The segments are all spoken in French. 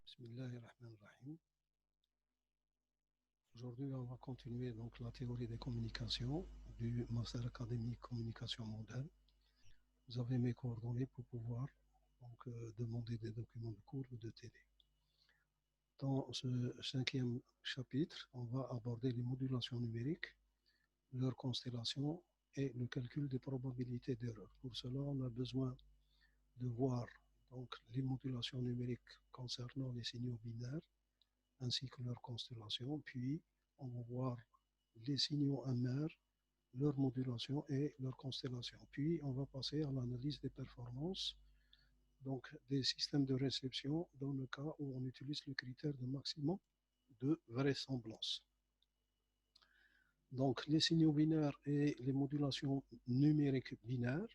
Bismillahirrahmanirrahim. Aujourd'hui, on va continuer donc la théorie des communications du Master académique Communication Mondiale. Vous avez mes coordonnées pour pouvoir donc, demander des documents de cours ou de télé. Dans ce 5e chapitre, on va aborder les modulations numériques, leur constellation et le calcul des probabilités d'erreur. Pour cela, on a besoin de voir donc, les modulations numériques concernant les signaux binaires ainsi que leur constellation, puis on va voir les signaux amers, leur modulation et leur constellation. Puis on va passer à l'analyse des performances donc des systèmes de réception dans le cas où on utilise le critère de maximum de vraisemblance. Donc les signaux binaires et les modulations numériques binaires.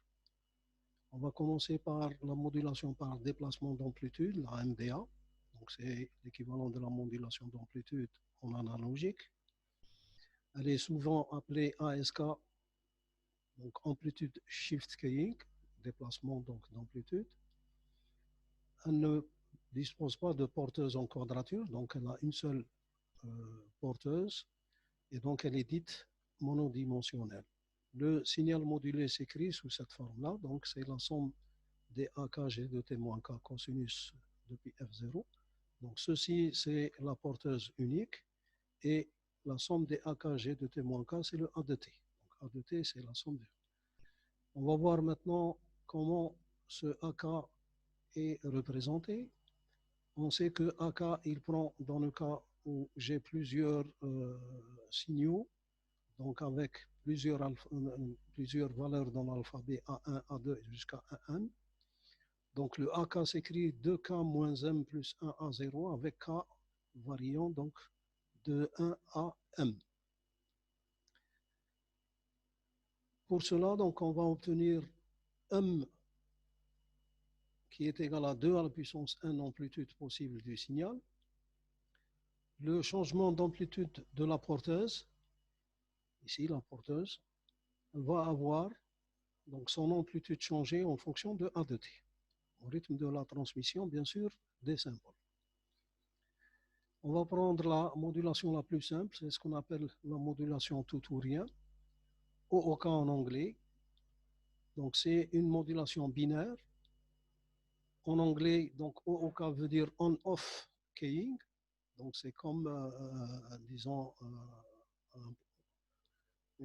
On va commencer par la modulation par déplacement d'amplitude, la MDA. Donc c'est l'équivalent de la modulation d'amplitude en analogique. Elle est souvent appelée ASK, donc amplitude shift keying, déplacement donc d'amplitude. Elle ne dispose pas de porteuse en quadrature, donc elle a une seule porteuse et donc elle est dite monodimensionnelle. Le signal modulé s'écrit sous cette forme-là, donc c'est la somme des AKG de T-K cosinus depuis F0. Donc ceci, c'est la porteuse unique et la somme des AKG de T-K, c'est le A de T. Donc A de T, c'est la somme de. On va voir maintenant comment ce AK est représenté. On sait que AK, il prend dans le cas où j'ai plusieurs signaux, donc avec plusieurs valeurs dans l'alphabet A1, A2 jusqu'à A1. Donc le AK s'écrit 2K moins M plus 1 A0 avec K variant donc de 1 à M. Pour cela, donc, on va obtenir M qui est égal à 2 à la puissance 1 amplitude possible du signal. Le changement d'amplitude de la porteuse, ici la porteuse, elle va avoir donc, son amplitude changée en fonction de A de T, au rythme de la transmission, bien sûr, des symboles. On va prendre la modulation la plus simple, c'est ce qu'on appelle la modulation tout ou rien, OOK en anglais. Donc c'est une modulation binaire. En anglais, donc OOK veut dire on-off keying. Donc c'est comme, disons,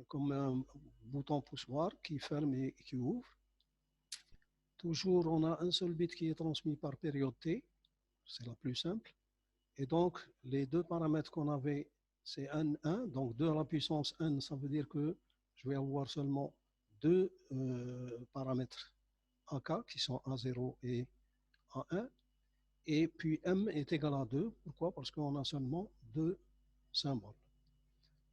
comme un bouton poussoir qui ferme et qui ouvre. Toujours, on a un seul bit qui est transmis par période T. C'est la plus simple. Et donc, les deux paramètres qu'on avait, c'est N1. Donc 2 à la puissance N, ça veut dire que je vais avoir seulement deux paramètres AK qui sont A0 et A1. Et puis M est égal à 2. Pourquoi? Parce qu'on a seulement deux symboles.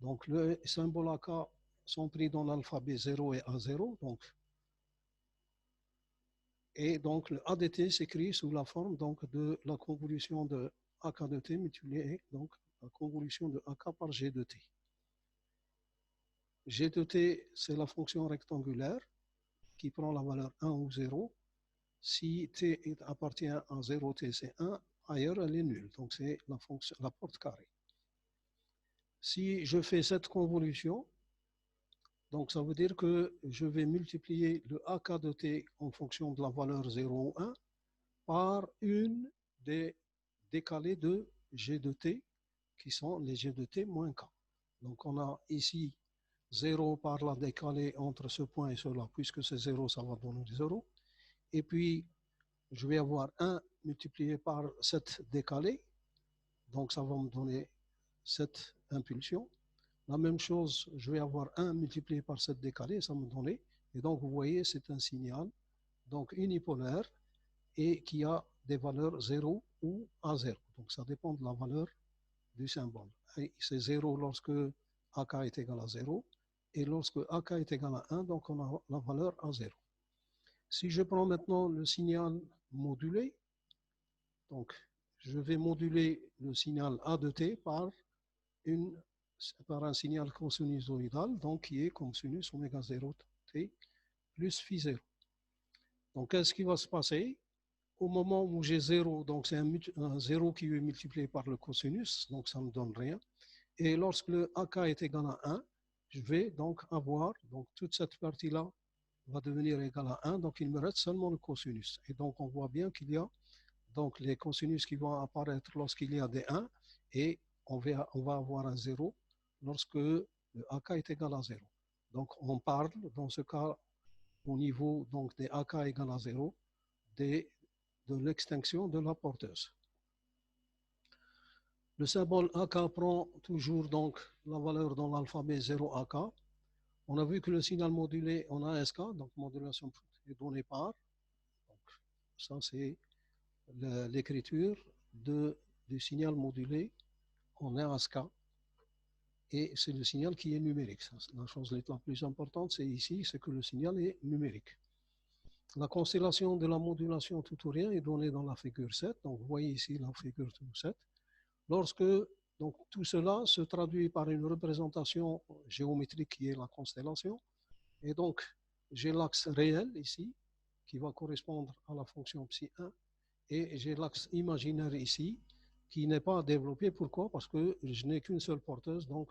Donc le symbole AK sont pris dans l'alphabet 0 et A0. Et donc le A de T s'écrit sous la forme donc, de la convolution de AK de T multiplié donc la convolution de AK par G de T. G de T, c'est la fonction rectangulaire qui prend la valeur 1 ou 0. Si T appartient à 0T, c'est 1. Ailleurs, elle est nulle. Donc, c'est la porte carrée. Si je fais cette convolution, donc ça veut dire que je vais multiplier le AK de T en fonction de la valeur 0 ou 1 par une des décalés de G de T qui sont les G de T moins K. Donc, on a ici 0 par la décalée entre ce point et cela, puisque c'est 0, ça va donner 0. Et puis, je vais avoir 1 multiplié par cette décalée, donc ça va me donner cette impulsion. La même chose, je vais avoir 1 multiplié par cette décalée, ça me donne. Et donc, vous voyez, c'est un signal donc unipolaire et qui a des valeurs 0 ou A0. Donc, ça dépend de la valeur du symbole. C'est 0 lorsque AK est égal à 0 et lorsque AK est égal à 1, donc on a la valeur A0. Si je prends maintenant le signal modulé, donc je vais moduler le signal A de T par un signal cosinusoïdal, donc qui est comme sinus oméga 0 T plus phi 0. Donc qu'est-ce qui va se passer? au moment où j'ai 0, donc c'est un 0 qui est multiplié par le cosinus, donc ça ne me donne rien. Et lorsque le AK est égal à 1, je vais donc avoir, donc toute cette partie-là va devenir égale à 1, donc il me reste seulement le cosinus. Et donc on voit bien qu'il y a donc les cosinus qui vont apparaître lorsqu'il y a des 1, et on va avoir un 0 lorsque le AK est égal à 0. Donc on parle, dans ce cas, au niveau donc, des AK égale à 0, de l'extinction de la porteuse. Le symbole AK prend toujours donc la valeur dans l'alphabet 0 AK. On a vu que le signal modulé en ASK, donc modulation est donné par, donc ça c'est l'écriture du signal modulé en ASK, et c'est le signal qui est numérique. La chose la plus importante, c'est ici, c'est que le signal est numérique. La constellation de la modulation tout ou rien est donnée dans la figure 7. Donc, vous voyez ici la figure 7. Lorsque donc, tout cela se traduit par une représentation géométrique qui est la constellation, et donc j'ai l'axe réel ici, qui va correspondre à la fonction ψ1, et j'ai l'axe imaginaire ici, qui n'est pas développé. Pourquoi? Parce que je n'ai qu'une seule porteuse, donc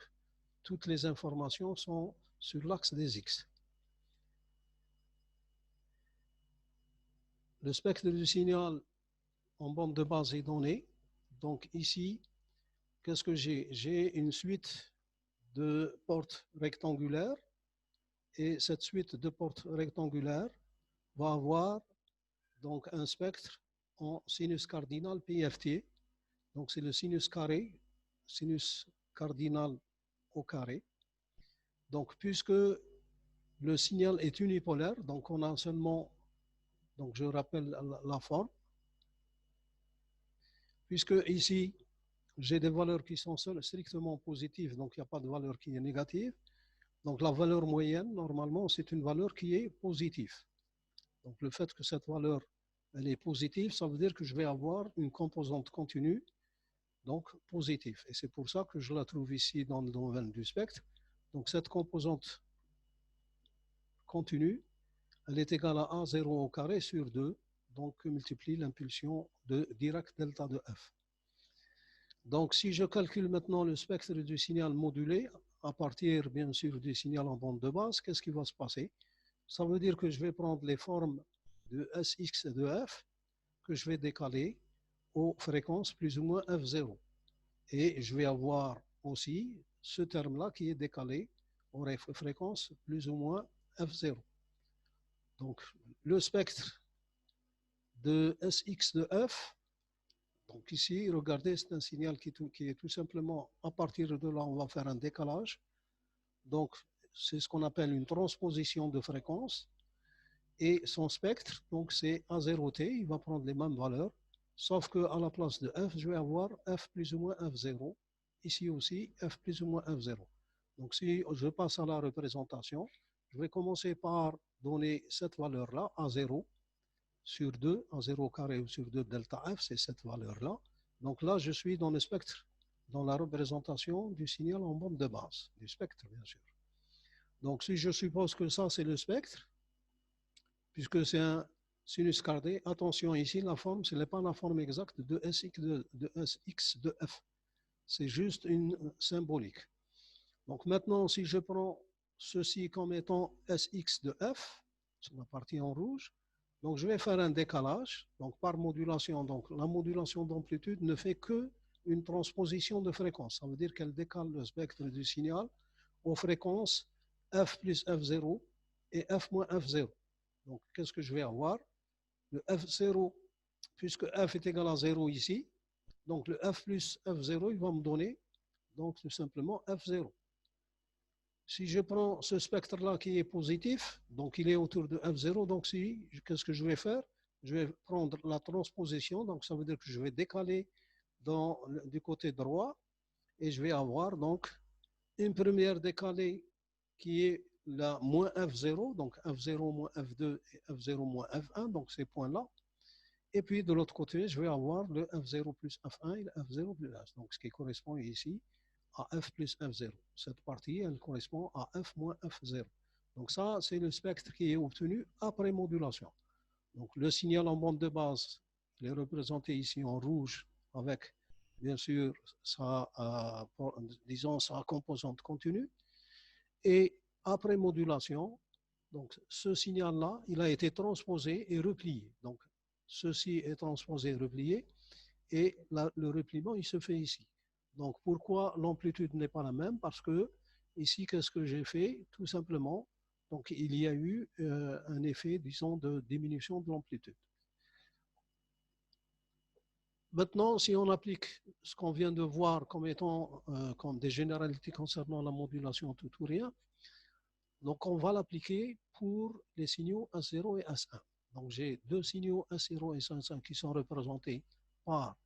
toutes les informations sont sur l'axe des x. Le spectre du signal en bande de base est donné. Donc ici, qu'est-ce que j'ai? J'ai une suite de portes rectangulaires, et cette suite de portes rectangulaires va avoir donc un spectre en sinus cardinal pi ft. Donc c'est le sinus carré, sinus cardinal au carré. Donc puisque le signal est unipolaire, donc on a seulement, donc je rappelle la forme, puisque ici j'ai des valeurs qui sont strictement positives, donc il n'y a pas de valeur qui est négative. Donc la valeur moyenne, normalement, c'est une valeur qui est positive. Donc le fait que cette valeur elle est positive, ça veut dire que je vais avoir une composante continue, donc positive. Et c'est pour ça que je la trouve ici dans le domaine du spectre. Donc cette composante continue, elle est égale à A0 au carré sur 2, donc que multiplie l'impulsion de Dirac delta de F. Donc si je calcule maintenant le spectre du signal modulé, à partir bien sûr du signal en bande de base, qu'est-ce qui va se passer? Ça veut dire que je vais prendre les formes de Sx et de F que je vais décaler aux fréquences plus ou moins F0. Et je vais avoir aussi ce terme-là qui est décalé aux fréquences plus ou moins F0. Donc le spectre de Sx de F, donc ici, regardez, c'est un signal qui est tout simplement, à partir de là, on va faire un décalage. Donc c'est ce qu'on appelle une transposition de fréquence. Et son spectre, donc c'est A0T, il va prendre les mêmes valeurs, sauf qu'à la place de F, je vais avoir F plus ou moins F0. Ici aussi, F plus ou moins F0. Donc si je passe à la représentation, je vais commencer par donner cette valeur-là, A0 sur 2, A0 carré ou sur 2 delta F, c'est cette valeur-là. Donc là, je suis dans le spectre, dans la représentation du signal en bande de base, du spectre, bien sûr. Donc si je suppose que ça, c'est le spectre, puisque c'est un sinus cardé. Attention, ici, la forme, ce n'est pas la forme exacte de Sx de F. C'est juste une symbolique. Donc maintenant, si je prends ceci comme étant Sx de F, c'est la partie en rouge, donc je vais faire un décalage, donc par modulation. Donc la modulation d'amplitude ne fait que une transposition de fréquence. Ça veut dire qu'elle décale le spectre du signal aux fréquences F plus F0 et F moins F0. Donc, qu'est-ce que je vais avoir? Le F0, puisque F est égal à 0 ici, donc le F plus F0, il va me donner donc tout simplement F0. Si je prends ce spectre-là qui est positif, donc il est autour de F0, donc qu'est-ce que je vais faire? Je vais prendre la transposition, donc ça veut dire que je vais décaler du côté droit, et je vais avoir donc une première décalée qui est la moins F0, donc F0 moins F2 et F0 moins F1, donc ces points-là. Et puis de l'autre côté, je vais avoir le F0 plus F1 et le F0 plus F, donc ce qui correspond ici à F plus F0. Cette partie, elle correspond à F moins F0. Donc ça, c'est le spectre qui est obtenu après modulation. Donc le signal en bande de base il est représenté ici en rouge avec, bien sûr, disons, sa composante continue. Et après modulation, donc ce signal-là, il a été transposé et replié. Donc, ceci est transposé et replié, et le repliement, il se fait ici. Donc, pourquoi l'amplitude n'est pas la même? Parce que ici, qu'est-ce que j'ai fait? Tout simplement, donc, il y a eu un effet, disons, de diminution de l'amplitude. Maintenant, si on applique ce qu'on vient de voir comme étant comme des généralités concernant la modulation tout ou rien, donc on va l'appliquer pour les signaux S0 et S1. Donc j'ai deux signaux S0 et S1 qui sont représentés par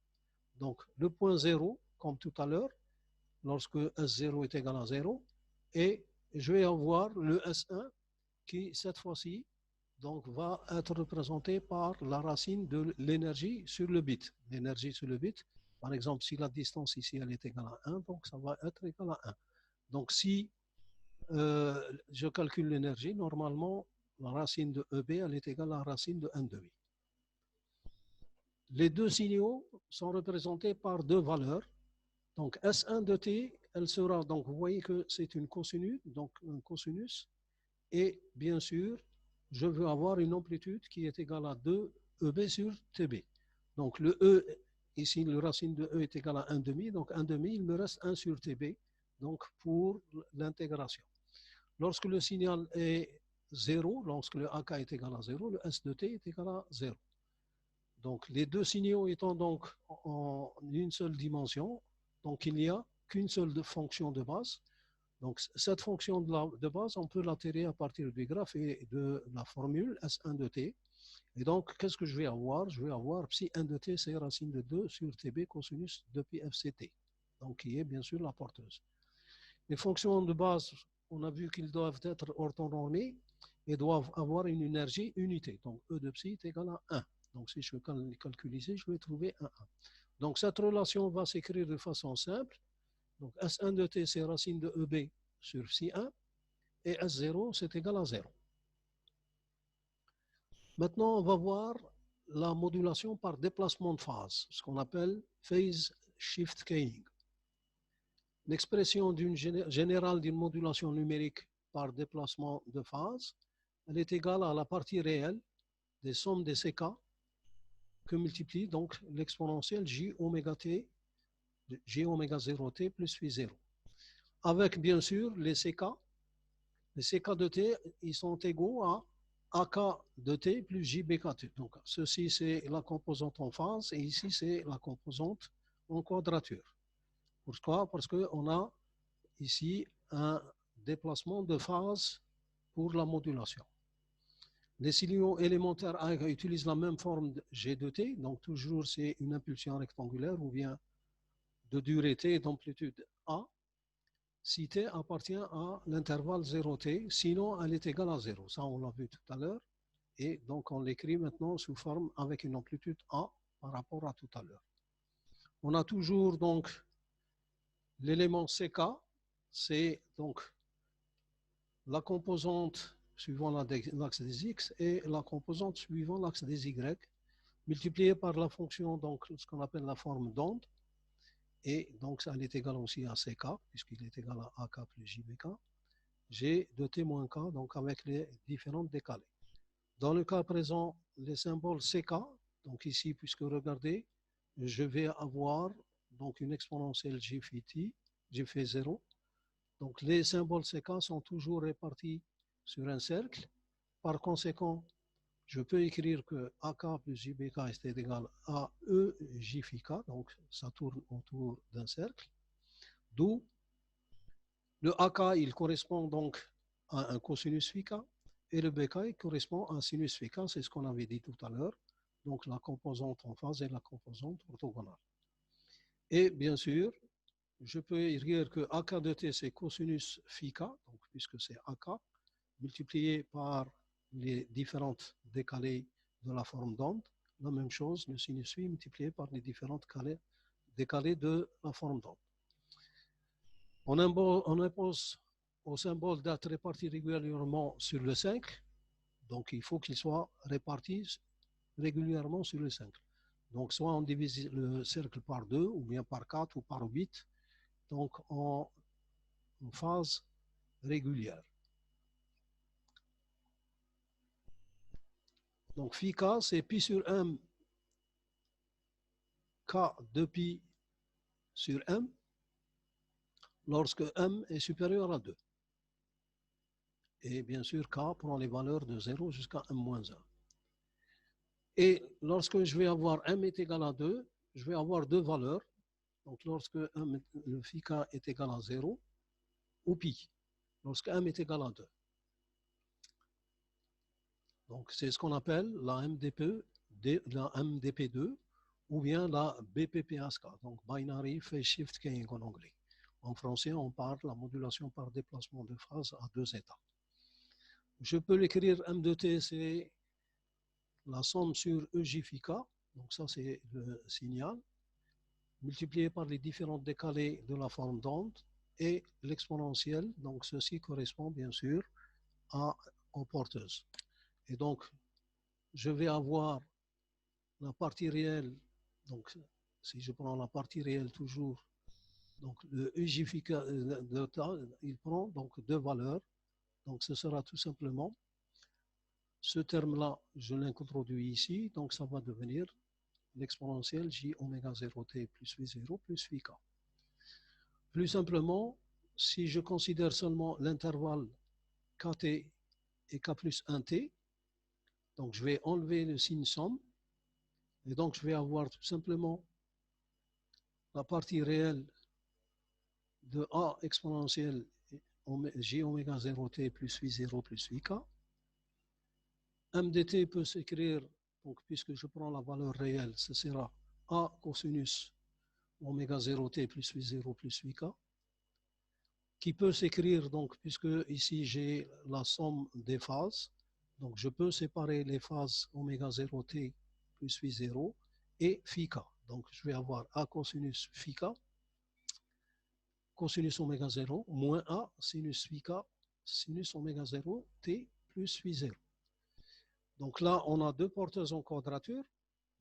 donc, le point 0, comme tout à l'heure, lorsque S0 est égal à 0, et je vais avoir le S1 qui, cette fois-ci, donc, va être représenté par la racine de l'énergie sur le bit. L'énergie sur le bit, par exemple, si la distance ici elle est égale à 1, donc ça va être égal à 1. Donc, si je calcule l'énergie, normalement, la racine de EB elle est égale à la racine de 1 demi. Les deux signaux sont représentés par deux valeurs. Donc, S1 de t, elle sera, donc vous voyez que c'est une cosinus, donc un cosinus, et bien sûr, je veux avoir une amplitude qui est égale à 2 EB sur TB. Donc le E, ici, le racine de E est égal à 1 demi, donc 1 demi, il me reste 1 sur TB, donc pour l'intégration. Lorsque le signal est 0, lorsque le AK est égal à 0, le S de T est égal à 0. Donc les deux signaux étant donc en une seule dimension, donc il n'y a qu'une seule fonction de base. Donc, cette fonction de base, on peut l'attirer à partir du graphe et de la formule S1 de t. Et donc, qu'est-ce que je vais avoir? Je vais avoir psi 1 de t, c'est racine de 2 sur tb cosinus de pi fct. Donc, qui est bien sûr la porteuse. Les fonctions de base, on a vu qu'ils doivent être orthonormées et doivent avoir une énergie unité. Donc, E de psi est égal à 1. Donc, si je calcule ici, je vais trouver 1. Donc, cette relation va s'écrire de façon simple. Donc S1 de t, c'est racine de EB sur psi1, et S0, c'est égal à 0. Maintenant, on va voir la modulation par déplacement de phase, ce qu'on appelle phase shift keying. L'expression générale d'une modulation numérique par déplacement de phase, elle est égale à la partie réelle des sommes des CK que multiplie donc l'exponentielle J oméga T, J oméga 0T plus phi 0. Avec bien sûr les CK de t, ils sont égaux à AK de t plus JBKT. Donc, ceci, c'est la composante en phase et ici, c'est la composante en quadrature. Pourquoi? Parce qu'on a ici un déplacement de phase pour la modulation. Les signaux élémentaires A utilisent la même forme de G de t, donc toujours c'est une impulsion rectangulaire ou bien de durée t et d'amplitude A. Si t appartient à l'intervalle 0t, sinon elle est égale à 0. Ça, on l'a vu tout à l'heure. Et donc, on l'écrit maintenant sous forme avec une amplitude A par rapport à tout à l'heure. On a toujours donc l'élément CK, c'est donc la composante suivant l'axe des X et la composante suivant l'axe des Y, multipliée par la fonction, donc ce qu'on appelle la forme d'onde. Et donc, ça est égal aussi à CK, puisqu'il est égal à AK plus JBK. G de T moins K, donc avec les différentes décalées. Dans le cas présent, les symboles CK, donc ici, puisque regardez, je vais avoir donc une exponentielle J phi T, J fait 0. Donc les symboles CK sont toujours répartis sur un cercle. Par conséquent, je peux écrire que AK plus JBK est égal à E J phi K, donc ça tourne autour d'un cercle. D'où le AK, il correspond donc à un cosinus phi K, et le BK correspond à un sinus phi K, c'est ce qu'on avait dit tout à l'heure, donc la composante en phase et la composante orthogonale. Et bien sûr, je peux dire que AK de t, c'est cosinus phi K, donc puisque c'est AK, multiplié par les différentes décalées de la forme d'onde. La même chose, le sinus phi multiplié par les différentes décalées de la forme d'onde. On impose au symbole d'être réparti régulièrement sur le cercle, donc il faut qu'il soit réparti régulièrement sur le cercle. Donc, soit on divise le cercle par 2, ou bien par 4, ou par 8, donc en phase régulière. Donc, phi k, c'est pi sur m, k de pi sur m, lorsque m est supérieur à 2. Et bien sûr, k prend les valeurs de 0 jusqu'à m-1. Et lorsque je vais avoir m est égal à 2, je vais avoir deux valeurs. Donc, lorsque le phi k est égal à 0, ou pi, lorsque m est égal à 2. Donc, c'est ce qu'on appelle la MDP2 ou bien la BPPSK, donc Binary Phase Shift Keying en anglais. En français, on parle de la modulation par déplacement de phase à deux états. Je peux l'écrire M de T, c'est la somme sur EJ phi K, donc ça c'est le signal, multiplié par les différents décalés de la forme d'onde et l'exponentielle, donc ceci correspond bien sûr aux porteuses. Et donc, je vais avoir la partie réelle, donc si je prends la partie réelle toujours, donc le EJ il prend donc deux valeurs, donc ce sera tout simplement, ce terme-là, je l'introduis ici, donc ça va devenir l'exponentielle J oméga 0t plus V0 plus phi k. Plus simplement, si je considère seulement l'intervalle kt et k plus 1t, donc je vais enlever le signe somme, et donc je vais avoir tout simplement la partie réelle de A exponentielle J oméga 0t plus phi0 plus phi k. M dt peut s'écrire, donc puisque je prends la valeur réelle, ce sera A cosinus oméga 0t plus phi0 plus phi k, qui peut s'écrire, donc puisque ici j'ai la somme des phases, donc je peux séparer les phases oméga 0t plus phi0 et phi k. Donc je vais avoir A cosinus phi k, cosinus oméga 0 moins A sinus phi k sinus oméga 0 t plus phi 0. Donc là, on a deux porteuses en quadrature.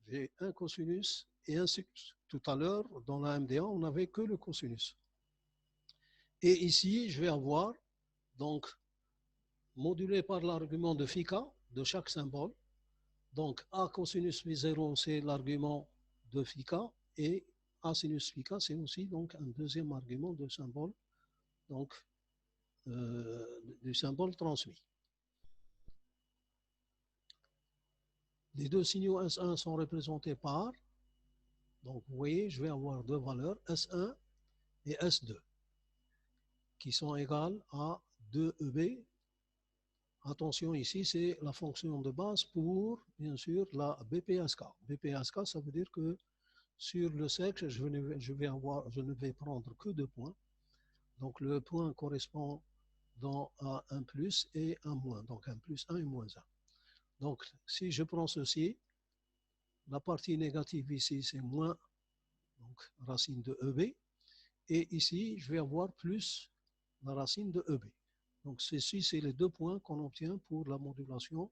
J'ai un cosinus et un sinus. Tout à l'heure, dans la MDA, on n'avait que le cosinus. Et ici, je vais avoir, donc, modulé par l'argument de phi k de chaque symbole. Donc, A cosinus phi 0, c'est l'argument de phi k. Et A sinus phi k, c'est aussi donc un deuxième argument de symbole, donc du symbole transmis. Les deux signaux S1 sont représentés par, donc vous voyez, je vais avoir deux valeurs, S1 et S2, qui sont égales à 2EB. Attention, ici, c'est la fonction de base pour, bien sûr, la BPSK. BPSK, ça veut dire que sur le cercle, je ne vais prendre que deux points. Donc, le point correspond à 1 plus et 1 moins. Donc, 1 plus 1 et moins 1. Donc, si je prends ceci, la partie négative ici, c'est moins, donc racine de EB. Et ici, je vais avoir plus la racine de EB. Donc, ceci, c'est les deux points qu'on obtient pour la modulation,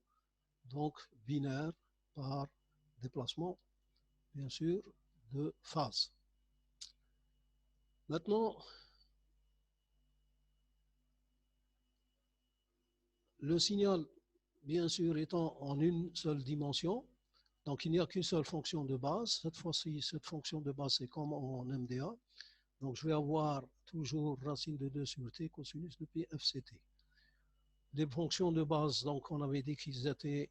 donc binaire par déplacement, bien sûr, de phase. Maintenant, le signal, bien sûr, étant en une seule dimension, donc il n'y a qu'une seule fonction de base. Cette fois-ci, cette fonction de base, c'est comme en MDA. Donc, je vais avoir toujours racine de 2 sur t cosinus de pi fct. Les fonctions de base, donc on avait dit qu'ils étaient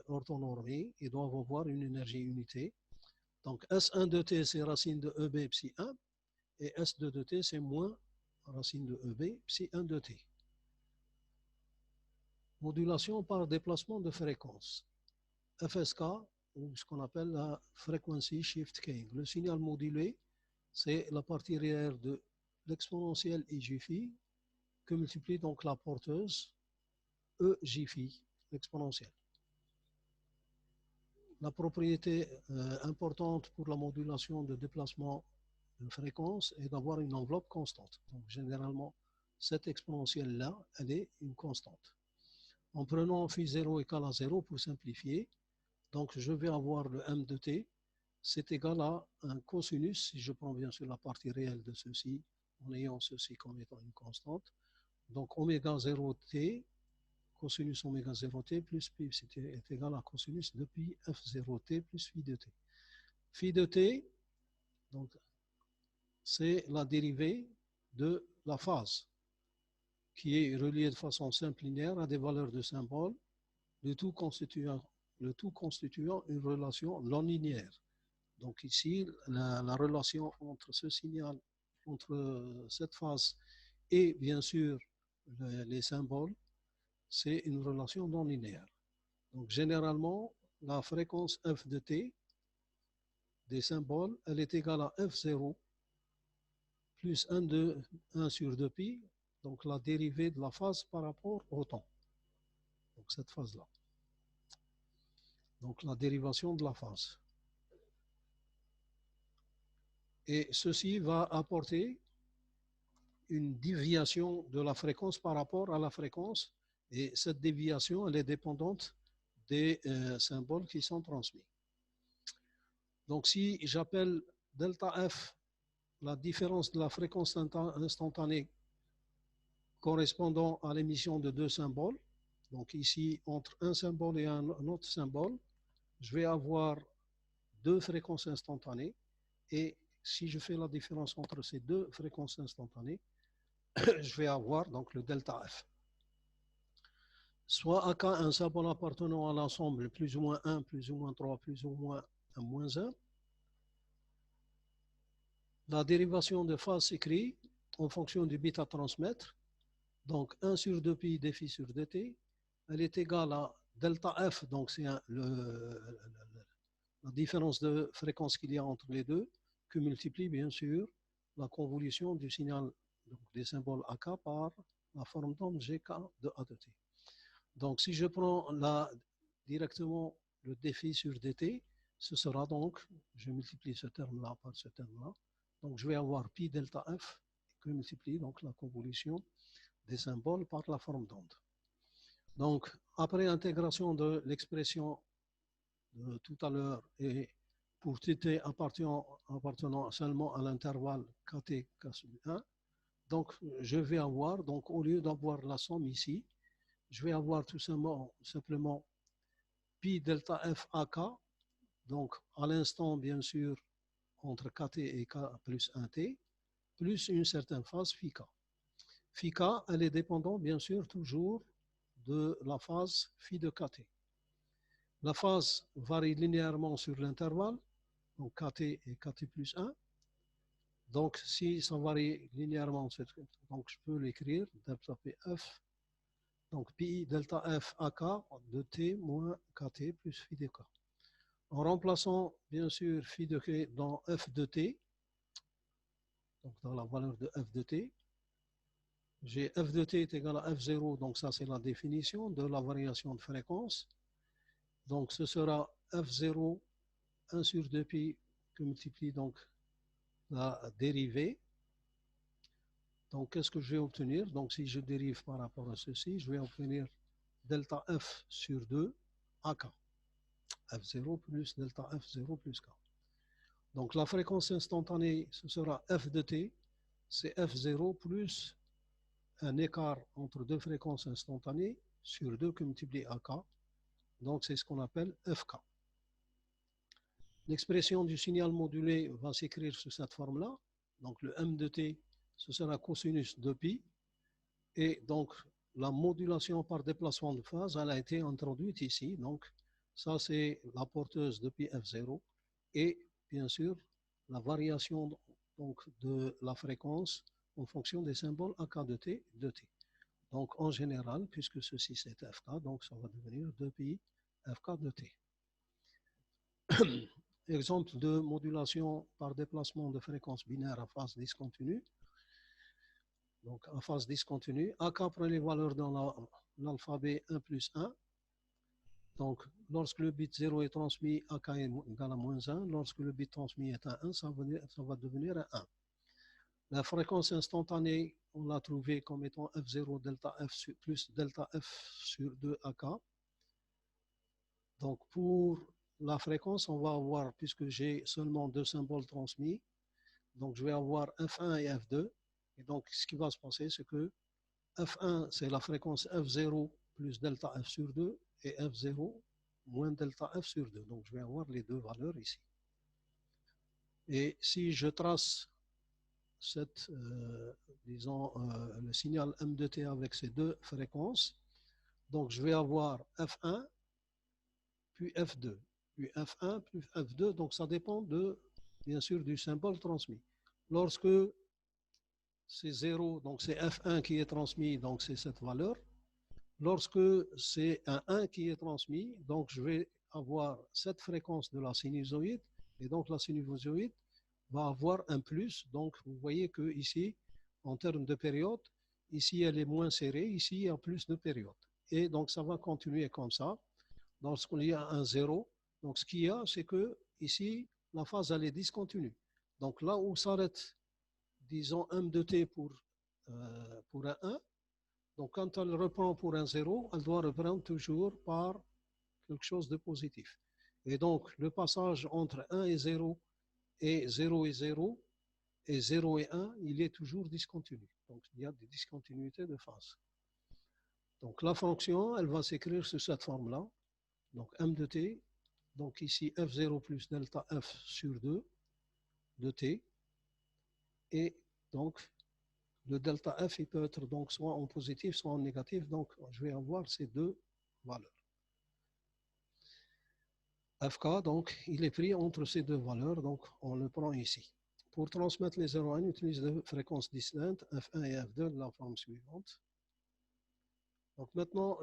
orthonormés et doivent avoir une énergie unité. Donc S1 de t, c'est racine de EB psi 1, et S2 de t, c'est moins racine de EB psi 1 de t. Modulation par déplacement de fréquence. FSK, ou ce qu'on appelle la frequency shift keying. Le signal modulé, c'est la partie réelle de l'exponentielle EJ que multiplie donc la porteuse EJ, l'exponentielle. La propriété importante pour la modulation de déplacement de fréquence est d'avoir une enveloppe constante. Donc généralement, cette exponentielle-là, elle est une constante. En prenant phi 0 égale à 0 pour simplifier, donc je vais avoir le m de t c'est égal à un cosinus, si je prends bien sûr la partie réelle de ceci, en ayant ceci comme étant une constante. Donc oméga 0t, cosinus oméga 0t plus pi est égal à cosinus de pi f0t plus phi de t. Phi de t, donc, c'est la dérivée de la phase qui est reliée de façon simple linéaire à des valeurs de symboles, le tout constituant une relation non linéaire. Donc ici, la relation entre ce signal, entre cette phase et bien sûr les symboles, c'est une relation non linéaire. Donc généralement, la fréquence f de t des symboles, elle est égale à f0 plus 1 sur 2pi, donc la dérivée de la phase par rapport au temps. Donc cette phase-là. Donc la dérivation de la phase. Et ceci va apporter une déviation de la fréquence par rapport à la fréquence. Et cette déviation, elle est dépendante des symboles qui sont transmis. Donc si j'appelle delta F la différence de la fréquence instantanée correspondant à l'émission de deux symboles, donc ici entre un symbole et un autre symbole, je vais avoir deux fréquences instantanées. Et si je fais la différence entre ces deux fréquences instantanées, je vais avoir donc le delta F. Soit AK, un symbole appartenant à l'ensemble plus ou moins 1, plus ou moins 3, plus ou moins 1, moins 1. La dérivation de phase s'écrit en fonction du bit à transmettre. Donc 1 sur 2pi défi sur dt, elle est égale à delta F, donc c'est la différence de fréquence qu'il y a entre les deux, que multiplie bien sûr la convolution du signal donc des symboles AK par la forme d'onde GK de A de t. Donc si je prends directement le défi sur dt, ce sera donc, je multiplie ce terme-là par ce terme-là, donc je vais avoir pi delta F que multiplie donc la convolution des symboles par la forme d'onde. Donc après intégration de l'expression de tout à l'heure et pour tt appartenant seulement à l'intervalle kt k sub 1, donc je vais avoir, donc au lieu d'avoir la somme ici, je vais avoir tout simplement pi delta f ak, donc à l'instant bien sûr entre kt et k plus 1t, plus une certaine phase phi k. Phi k, elle est dépendante bien sûr toujours de la phase phi de kt. La phase varie linéairement sur l'intervalle, donc kt et kt plus 1. Donc si ça varie linéairement, donc je peux l'écrire, delta pf, donc pi delta f ak de t moins kt plus phi de k. En remplaçant bien sûr phi de k dans f de t, donc dans la valeur de f de t, j'ai f de t est égal à f0, donc ça c'est la définition de la variation de fréquence. Donc ce sera f0 1 sur 2pi que multiplie donc la dérivée. Donc qu'est-ce que je vais obtenir? Donc si je dérive par rapport à ceci, je vais obtenir delta f sur 2 ak. f0 plus delta f0 plus k. Donc la fréquence instantanée, ce sera f de t, c'est f0 plus un écart entre deux fréquences instantanées sur 2 que multiplié à k. Donc c'est ce qu'on appelle fk. L'expression du signal modulé va s'écrire sous cette forme-là. Donc le m de t, ce sera cosinus de pi. Et donc la modulation par déplacement de phase, elle a été introduite ici. Donc ça c'est la porteuse de pi f0. Et bien sûr la variation donc, de la fréquence en fonction des symboles AK de t, de t. Donc en général, puisque ceci c'est fk, donc ça va devenir 2pi fk de t. Exemple de modulation par déplacement de fréquence binaire à phase discontinue. Donc à phase discontinue, AK prend les valeurs dans l'alphabet 1 plus 1. Donc lorsque le bit 0 est transmis, AK est égal à moins 1. Lorsque le bit transmis est à 1, ça va devenir un 1. La fréquence instantanée, on l'a trouvée comme étant f0 delta f plus delta f sur 2 ak. Donc pour la fréquence, on va avoir, puisque j'ai seulement deux symboles transmis, donc je vais avoir F1 et F2. Et donc, ce qui va se passer, c'est que F1, c'est la fréquence F0 plus delta F sur 2 et F0 moins delta F sur 2. Donc, je vais avoir les deux valeurs ici. Et si je trace cette, disons, le signal M de T avec ces deux fréquences, donc je vais avoir F1 puis F2, puis F1 puis F2, donc ça dépend de, bien sûr, du symbole transmis. Lorsque c'est 0, donc c'est F1 qui est transmis, donc c'est cette valeur. Lorsque c'est un 1 qui est transmis, donc je vais avoir cette fréquence de la sinusoïde, et donc la sinusoïde va avoir un plus. Donc vous voyez que ici, en termes de période, ici elle est moins serrée, ici il y a plus de période. Et donc ça va continuer comme ça. Lorsqu'il y a un 0, donc ce qu'il y a, c'est que ici, la phase elle est discontinue. Donc là où s'arrête, disons, M de T pour un 1, donc quand elle reprend pour un 0, elle doit reprendre toujours par quelque chose de positif. Et donc le passage entre 1 et 0 et 0 et 0 et 0 et 1, il est toujours discontinu. Donc il y a des discontinuités de phase. Donc la fonction, elle va s'écrire sous cette forme-là. Donc M de T, donc ici F0 plus delta F sur 2 de T. Et donc le delta F, il peut être donc soit en positif, soit en négatif. Donc je vais avoir ces deux valeurs. Fk, donc, il est pris entre ces deux valeurs, donc on le prend ici. Pour transmettre les 0 à 1, on utilise des fréquences distinctes, F1 et F2, de la forme suivante. Donc maintenant,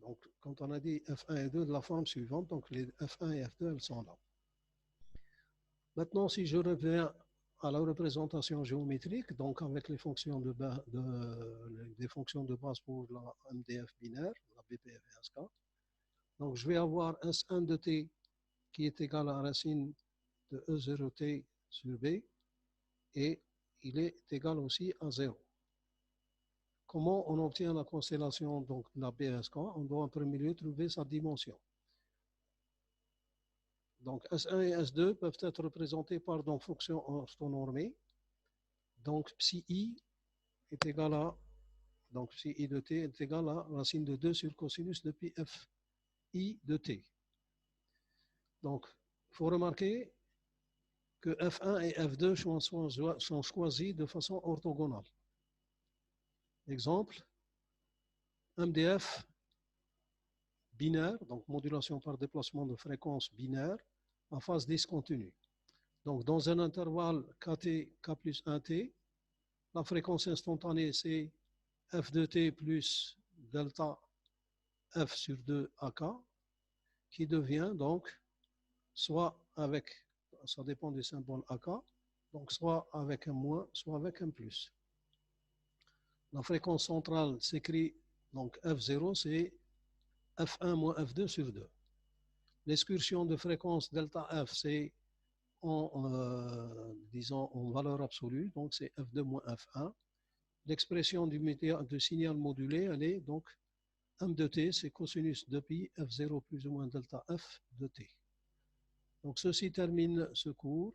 donc, quand on a dit F1 et 2 de la forme suivante, donc les F1 et F2, elles sont là. Maintenant, si je reviens à la représentation géométrique, donc avec les fonctions des fonctions de base pour la MDF binaire, la BPF et SK, donc je vais avoir S1 de T qui est égal à la racine de E0T sur B, et il est égal aussi à 0. Comment on obtient la constellation donc, de la BSK? On doit en premier lieu trouver sa dimension. Donc S1 et S2 peuvent être représentés par donc, fonctions orthonormées. Donc psi I est égal à, donc psi I de T est égal à racine de 2 sur cosinus de pi f I de T. Donc il faut remarquer que F1 et F2 sont choisis de façon orthogonale. Exemple, MDF binaire, donc modulation par déplacement de fréquence binaire, en phase discontinue. Donc dans un intervalle kt, k plus 1t, la fréquence instantanée c'est f de t plus delta f sur 2 ak, qui devient donc soit avec, ça dépend du symbole ak, donc soit avec un moins, soit avec un plus. La fréquence centrale s'écrit, donc f0, c'est f1 moins f2 sur 2. L'excursion de fréquence delta f, c'est disons en valeur absolue, donc c'est f2 moins f1. L'expression du signal modulé, elle est donc m de t, c'est cosinus de pi f0 plus ou moins delta f de t. Donc ceci termine ce cours.